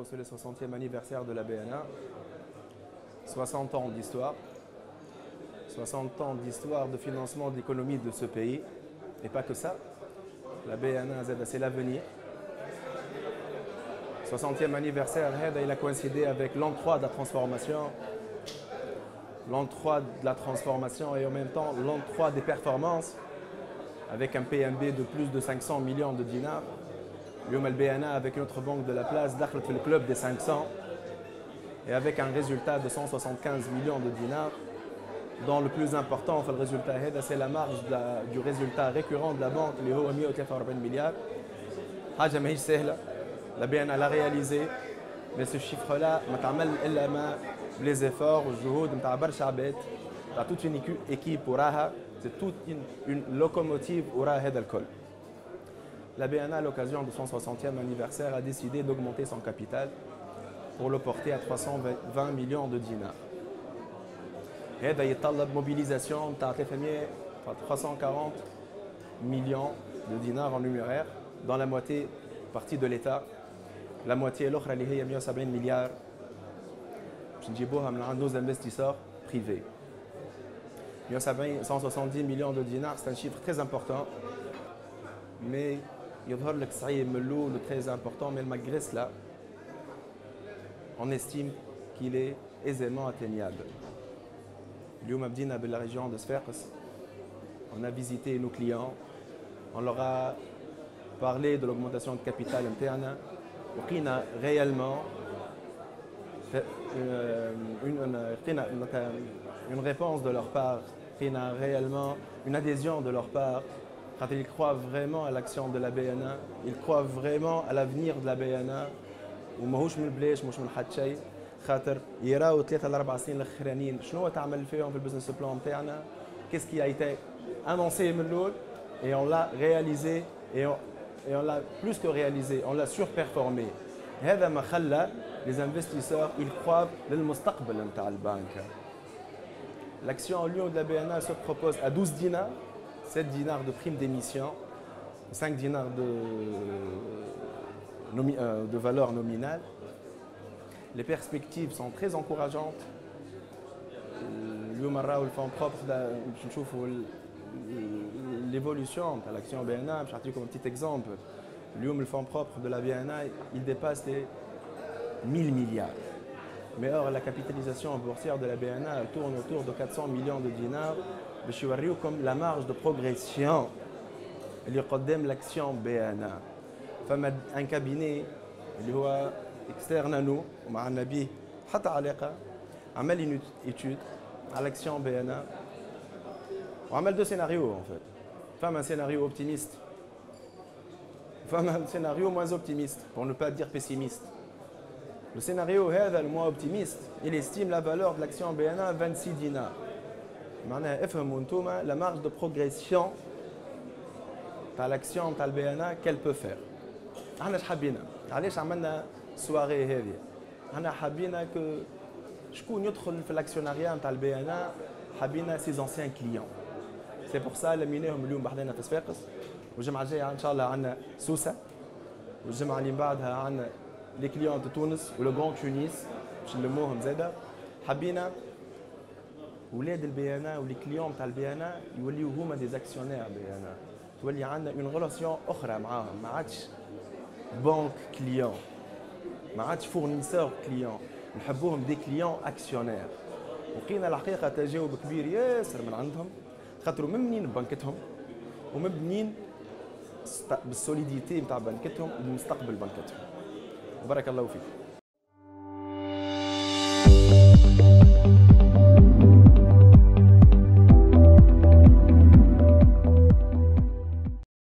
C'est le 60e anniversaire de la BNA, 60 ans d'histoire, 60 ans d'histoire de financement de l'économie de ce pays, et pas que ça, la BNA c'est l'avenir. 60e anniversaire, il a coïncidé avec l'an 3 de la transformation, et en même temps l'an 3 des performances, avec un PNB de plus de 500 millions de dinars. Le BNA avec notre banque de la place d'Akhlet le club des 500 et avec un résultat de 175 millions de dinars, dont le plus important, le résultat c'est la marge du résultat récurrent de la banque, qui est 143 milliards. La BNA l'a réalisé, mais ce chiffre-là, les efforts, toute une équipe, c'est toute une locomotive pour le col. La BNA, à l'occasion de son 60e anniversaire, a décidé d'augmenter son capital pour le porter à 320 millions de dinars. Et il y a une mobilisation de 340 millions de dinars en numéraire, dans la moitié partie de l'État. La moitié, l'autre, elle est 170 milliards. Nos investisseurs privés. 170 millions de dinars, c'est un chiffre très important. Mais le très important, mais malgré cela, on estime qu'il est aisément atteignable. La région de Sfax, on a visité nos clients, on leur a parlé de l'augmentation de capital interne, on a réellement une réponse de leur part, on a réellement une adhésion de leur part. Quand ils croient vraiment à l'action de la BNA, ils croient vraiment à l'avenir de la BNA. وماهوش من البلاش مش من حد شيء خاطر يراو 3 ل 4 سنين الاخرانيين شنو تعمل فيهم في البزنس بلان تاعنا qu'est-ce qui a été annoncé من الاول et on l'a réalisé et on l'a plus que réalisé, on l'a surperformé. هذا ما خلى les investisseurs ils croient للمستقبل نتاع البنك. L'action en lieu de la BNA se propose à 12 dinars, 7 dinars de prime d'émission, 5 dinars de valeur nominale. Les perspectives sont très encourageantes. Le fonds propre, l'évolution de l'action BNA, je vais vous donner un petit exemple. Le fonds propre de la BNA, il dépasse les 1000 milliards. Mais or, la capitalisation boursière de la BNA tourne autour de 400 millions de dinars. Je suis comme la marge de progression اللي قدام l'action BNA. فما un cabinet اللي هو externe à nous ومعنا به حتى علاقة عمل une étude à l'action BNA وعمل 2 scénarios en fait. فما un scénario optimiste, فما un scénario moins optimiste pour ne pas dire pessimiste. Le scénario هذا le moins optimiste, il estime la valeur de l'action BNA à 26 dinars. معناها افهموا انتوما la marge de progression تاع l'action تاع البيانا qu'elle peut faire. احنا اش حبينا؟ علاش عملنا السواري هذه؟ احنا حبينا كو شكون يدخل في الاكسيوناريا نتاع البيانا، حبينا سي زونسيان كليون. سي بور سا لميناهم اليوم بحذنا في صفاقس، والجمعه الجايه ان شاء الله عندنا سوسه، والجمعه اللي بعدها عندنا لي كليون تاع تونس ولو غون تونس باش نلموهم زاده. حبينا ولاد البيانا ولي كليون تاع البيانا يوليو هما دي زاكسيونير بيانا، تولي عندنا اون ريلاسيون اخرى معاهم، ما عادش بنك كليون، ما عادش فورنيسور كليون، نحبوهم دي كليون اكسيونير. ولقينا الحقيقه تجاوب كبير ياسر من عندهم، خاطروا مبنيين ببنكتهم ومبنيين بالسوليديتي نتاع بنكتهم ومستقبل بنكتهم. وبارك الله فيكم.